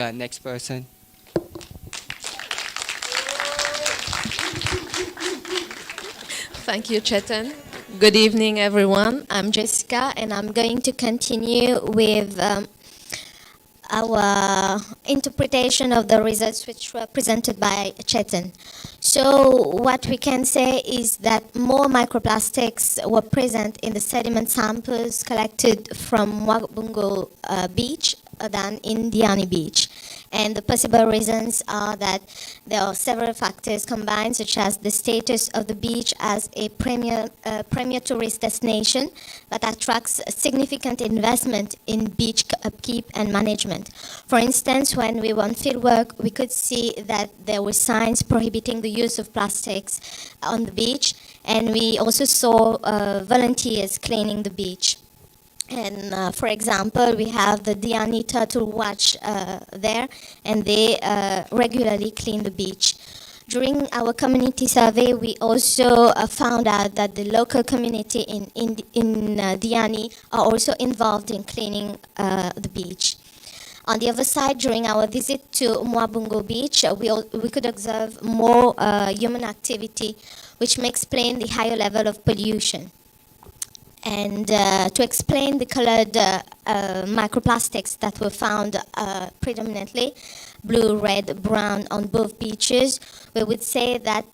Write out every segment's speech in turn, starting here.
Next person. Thank you, Chetan. Good evening, everyone. I'm Jessica, and I'm going to continue with our interpretation of the results which were presented by Chetan. So what we can say is that more microplastics were present in the sediment samples collected from Wabungo beach than in Diani beach. And the possible reasons are that there are several factors combined, such as the status of the beach as a premier tourist destination that attracts significant investment in beach upkeep and management. For instance, when we were on fieldwork, we could see that there were signs prohibiting the use of plastics on the beach, and we also saw volunteers cleaning the beach. And for example, we have the Diani Turtle Watch there, and they regularly clean the beach. During our community survey, we also found out that the local community in Diani are also involved in cleaning the beach. On the other side, during our visit to Mwabungo Beach, we could observe more human activity, which may explain the higher level of pollution. And to explain the colored microplastics that were found predominantly, blue, red, brown on both beaches, we would say that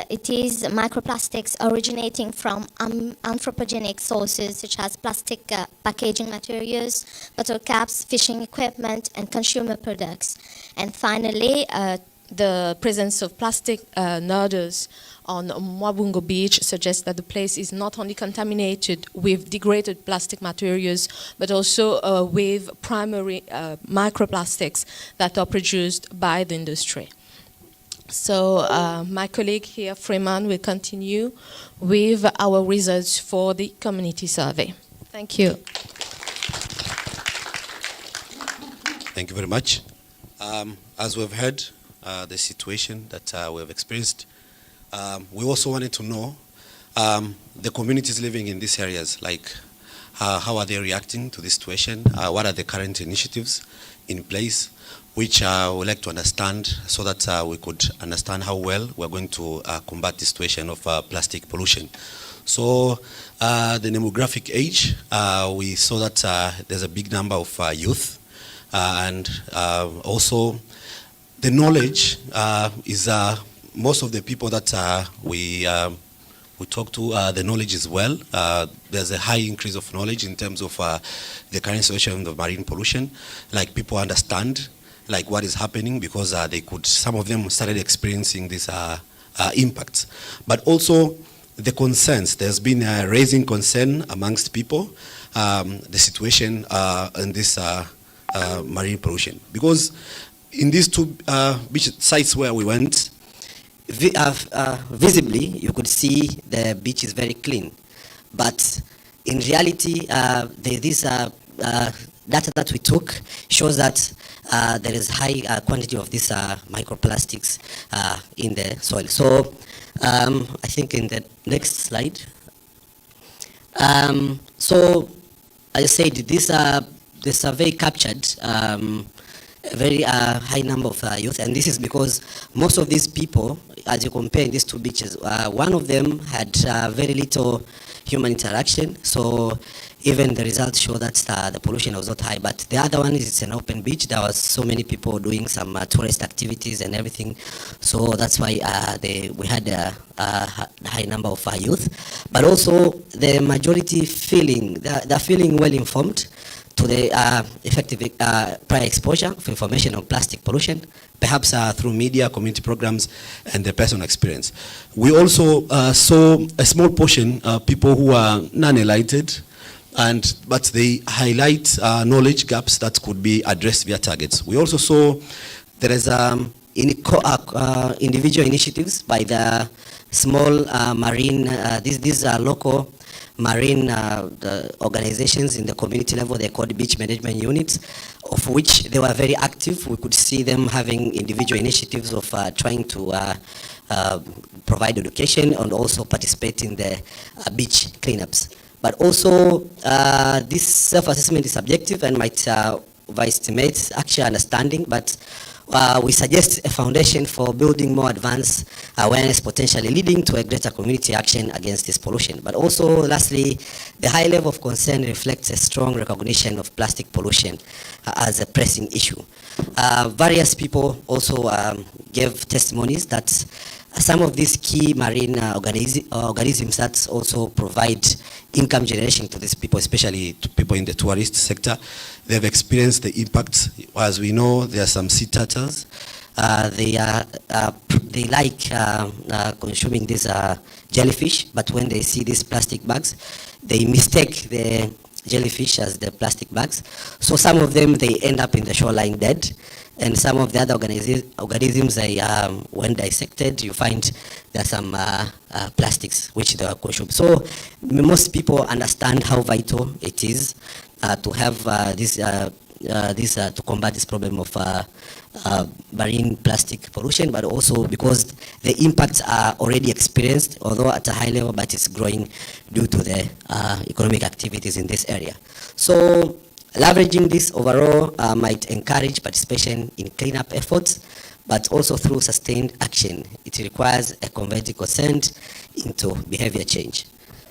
it is microplastics originating from anthropogenic sources such as plastic packaging materials, bottle caps, fishing equipment, and consumer products. And finally, the presence of plastic nodules on Mwabungo Beach suggests that the place is not only contaminated with degraded plastic materials, but also with primary microplastics that are produced by the industry. So my colleague here, Freeman, will continue with our results for the community survey. Thank you. Thank you very much. As we've heard, the situation that we have experienced, we also wanted to know the communities living in these areas, like how are they reacting to this situation, what are the current initiatives in place, which we would like to understand so that we could understand how well we're going to combat the situation of plastic pollution. So the demographic age, we saw that there's a big number of youth, and also the knowledge is most of the people that we talk to, the knowledge is well. There's a high increase of knowledge in terms of the current situation of marine pollution. Like, people understand like what is happening because some of them started experiencing these impacts. But also the concerns, there's been a raising concern amongst people, the situation in this marine pollution. Because in these two beach sites where we went, visibly, you could see the beach is very clean. But in reality, this data that we took shows that there is high quantity of these microplastics in the soil. So I think in the next slide. So as I said, the survey captured a very high number of youth, and this is because most of these people, as you compare these two beaches, one of them had very little human interaction, so even the results show that the pollution was not high. But the other one is it's an open beach. There was so many people doing some tourist activities and everything, so that's why we had a high number of youth. But also the majority they're feeling well informed to the effective prior exposure of information on plastic pollution, perhaps through media, community programs, and their personal experience. We also saw a small portion of people who are non-enlightened, but they highlight knowledge gaps that could be addressed via targets. We also saw there is individual initiatives by the small marine, these are local marine organizations in the community level. They're called beach management units, of which they were very active. We could see them having individual initiatives of trying to provide education and also participate in the beach cleanups. But also this self-assessment is subjective and might overestimate actual understanding, but we suggest a foundation for building more advanced awareness, potentially leading to a greater community action against this pollution. But also, lastly, the high level of concern reflects a strong recognition of plastic pollution as a pressing issue. Various people also gave testimonies that some of these key marine organisms that also provide income generation to these people, especially to people in the tourist sector, they've experienced the impact. As we know, there are some sea turtles. They like consuming these jellyfish, but when they see these plastic bags, they mistake the jellyfish as the plastic bags. So some of them, they end up in the shoreline dead. And some of the other organisms, they, when dissected, you find there are some plastics which they are consumed. So most people understand how vital it is to have to combat this problem of marine plastic pollution, but also because the impacts are already experienced, although at a high level, but it's growing due to the economic activities in this area. So leveraging this overall might encourage participation in cleanup efforts, but also through sustained action. It requires a converted consent into behavior change.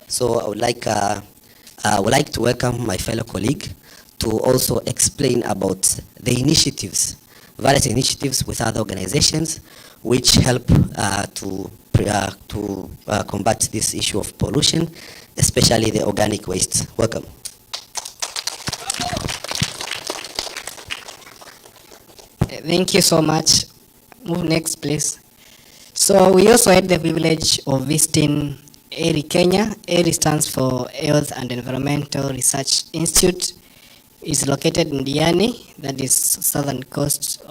So I would like to welcome my fellow colleague to also explain about the initiatives, various initiatives with other organizations which help to combat this issue of pollution, especially the organic waste. Welcome. Thank you so much. Move next, please. So we also had the privilege of visiting ERI Kenya. ERI stands for Health and Environmental Research Institute. It's located in Diani, that is southern coast.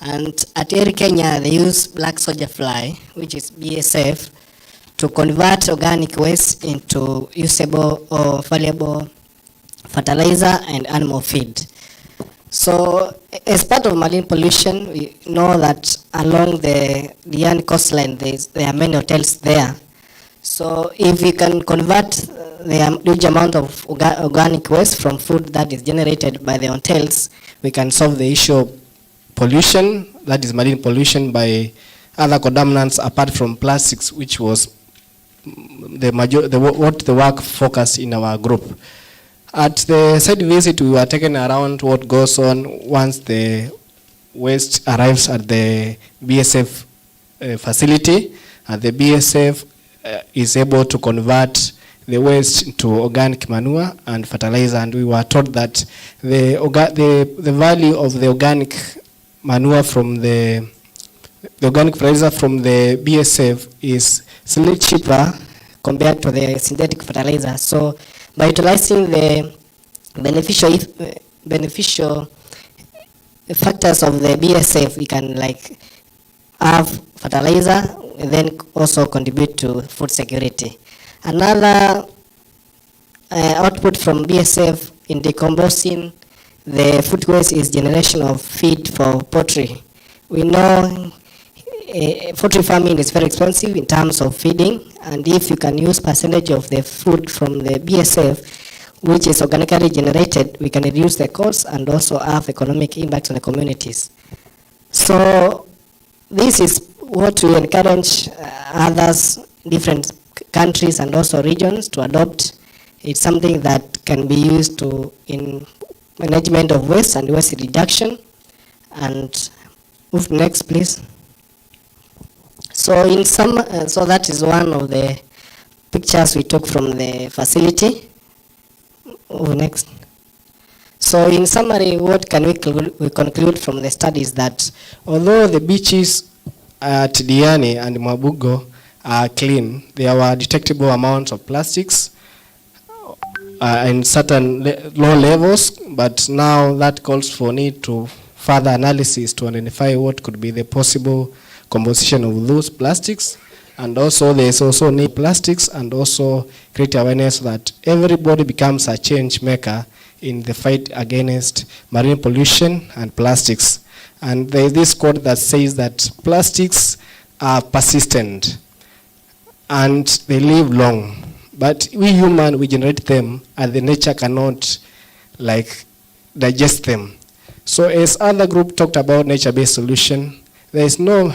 And at ERI Kenya, they use black soldier fly, which is BSF, to convert organic waste into usable or valuable fertilizer and animal feed. So as part of marine pollution, we know that along the Diani coastline, there are many hotels there. So if we can convert the huge amount of organic waste from food that is generated by the hotels, we can solve the issue of pollution, that is marine pollution, by other contaminants apart from plastics, which was what the work focused in our group. At the site visit, we were taken around what goes on once the waste arrives at the BSF facility, and the BSF is able to convert the waste to organic manure and fertilizer. And we were told that the value of the organic manure from the organic fertilizer from the BSF is slightly cheaper compared to the synthetic fertilizer. So by utilizing the beneficial factors of the BSF, we can have fertilizer and then also contribute to food security. Another output from BSF in decomposing the food waste is generation of feed for poultry. We know poultry farming is very expensive in terms of feeding, and if you can use percentage of the food from the BSF, which is organically generated, we can reduce the costs and also have economic impact on the communities. So this is what we encourage others, different countries and also regions to adopt. It's something that can be used in management of waste and waste reduction. And move next, please. So so that is one of the pictures we took from the facility. Move next. So in summary, what can we conclude from the studies that although the beaches at Diani and Mabugo are clean, there were detectable amounts of plastics in certain low levels, but now that calls for need to further analysis to identify what could be the possible composition of those plastics. And also there's also need plastics and also create awareness that everybody becomes a change maker in the fight against marine pollution and plastics. And there is this quote that says that plastics are persistent and they live long. But we humans, we generate them and the nature cannot like digest them. So as other group talked about nature-based solution, there is no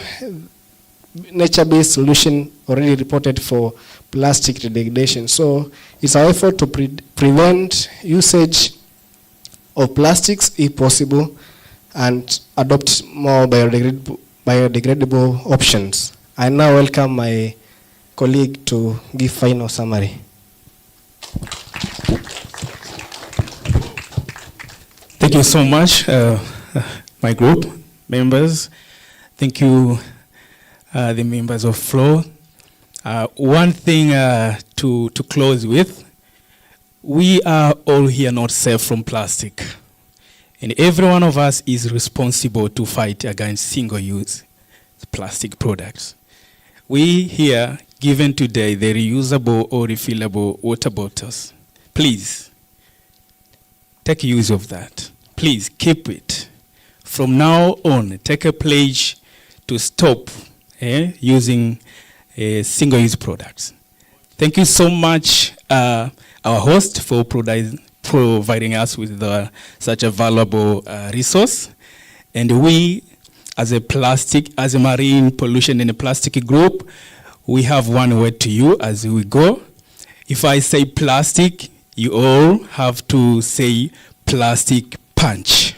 nature-based solution already reported for plastic degradation. So it's our effort to prevent usage of plastics if possible and adopt more biodegradable options. I now welcome my colleague to give final summary. Thank you so much, my group members. Thank you, the members of FLOW. One thing to close with, we are all here not safe from plastic. And every one of us is responsible to fight against single-use plastic products. We here given today the reusable or refillable water bottles. Please, take use of that. Please keep it. From now on, take a pledge to stop using single-use products. Thank you so much, our host, for providing us with such a valuable resource. And we, as a marine pollution and a plastic group, we have one word to you as we go. If I say plastic, you all have to say plastic punch.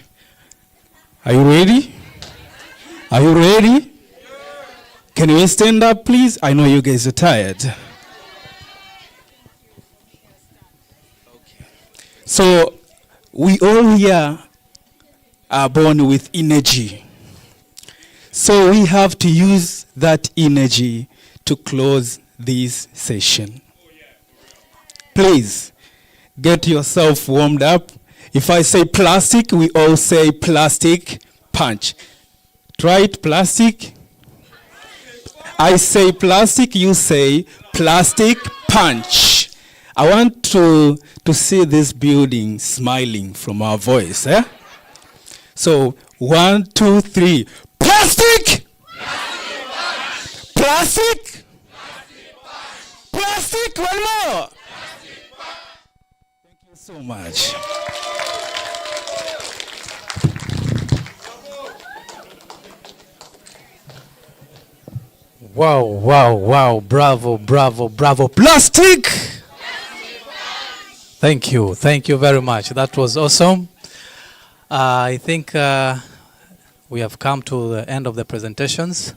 Are you ready? Are you ready? Can we stand up, please? I know you guys are tired. So we all here are born with energy. So we have to use that energy to close this session. Please, get yourself warmed up. If I say plastic, we all say plastic punch. Try it, plastic. I say plastic, you say plastic punch. I want to see this building smiling from our voice. So, 1, 2, 3. Plastic! Plastic! Plastic! One more! Thank you so much. Wow, wow, wow. Bravo, bravo, bravo. Plastic! Thank you. Thank you very much. That was awesome. I think we have come to the end of the presentations.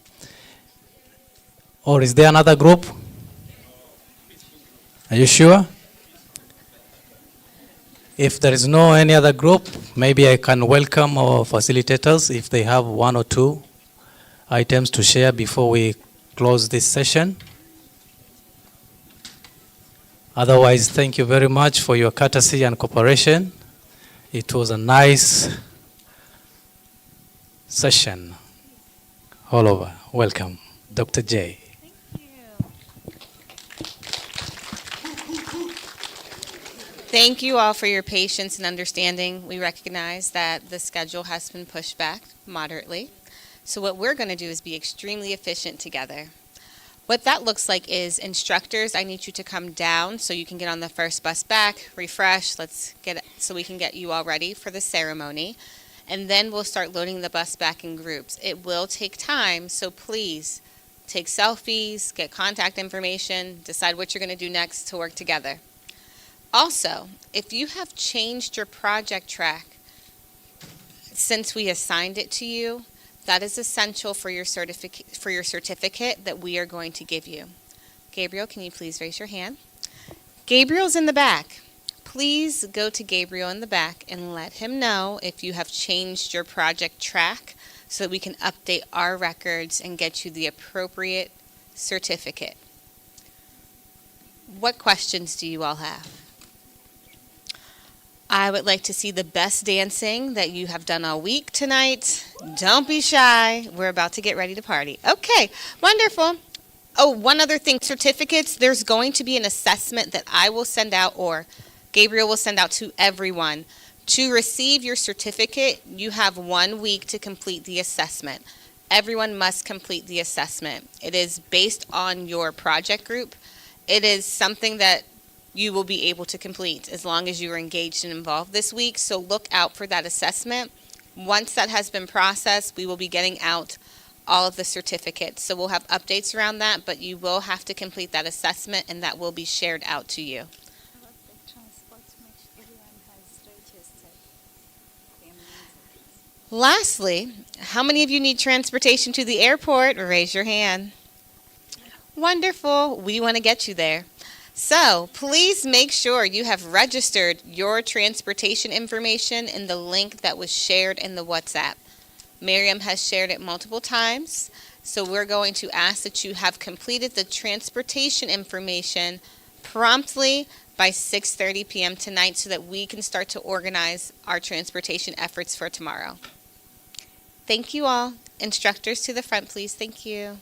Or is there another group? Are you sure? If there is no any other group, maybe I can welcome our facilitators if they have 1 or 2 items to share before we close this session. Otherwise, thank you very much for your courtesy and cooperation. It was a nice session all over. Welcome, Dr. J. Thank you all for your patience and understanding. We recognize that the schedule has been pushed back moderately. So what we're going to do is be extremely efficient together. What that looks like is instructors, I need you to come down so you can get on the first bus back, refresh, so we can get you all ready for the ceremony. And then we'll start loading the bus back in groups. It will take time, so please take selfies, get contact information, decide what you're going to do next to work together. Also, if you have changed your project track since we assigned it to you, that is essential for your certificate that we are going to give you. Gabriel, can you please raise your hand? Gabriel's in the back. Please go to Gabriel in the back and let him know if you have changed your project track so that we can update our records and get you the appropriate certificate. What questions do you all have? I would like to see the best dancing that you have done all week tonight. Don't be shy. We're about to get ready to party. Okay, wonderful. Oh, one other thing, certificates. There's going to be an assessment that I will send out, or Gabriel will send out to everyone. To receive your certificate, you have 1 week to complete the assessment. Everyone must complete the assessment. It is based on your project group. It is something that you will be able to complete as long as you are engaged and involved this week. So look out for that assessment. Once that has been processed, we will be getting out all of the certificates. So we'll have updates around that, but you will have to complete that assessment and that will be shared out to you. About the transport, which everyone has registered. Lastly, how many of you need transportation to the airport? Raise your hand. Wonderful. We want to get you there. So please make sure you have registered your transportation information in the link that was shared in the WhatsApp. Miriam has shared it multiple times, so we're going to ask that you have completed the transportation information promptly by 6:30 p.m. tonight so that we can start to organize our transportation efforts for tomorrow. Thank you all. Instructors to the front, please. Thank you.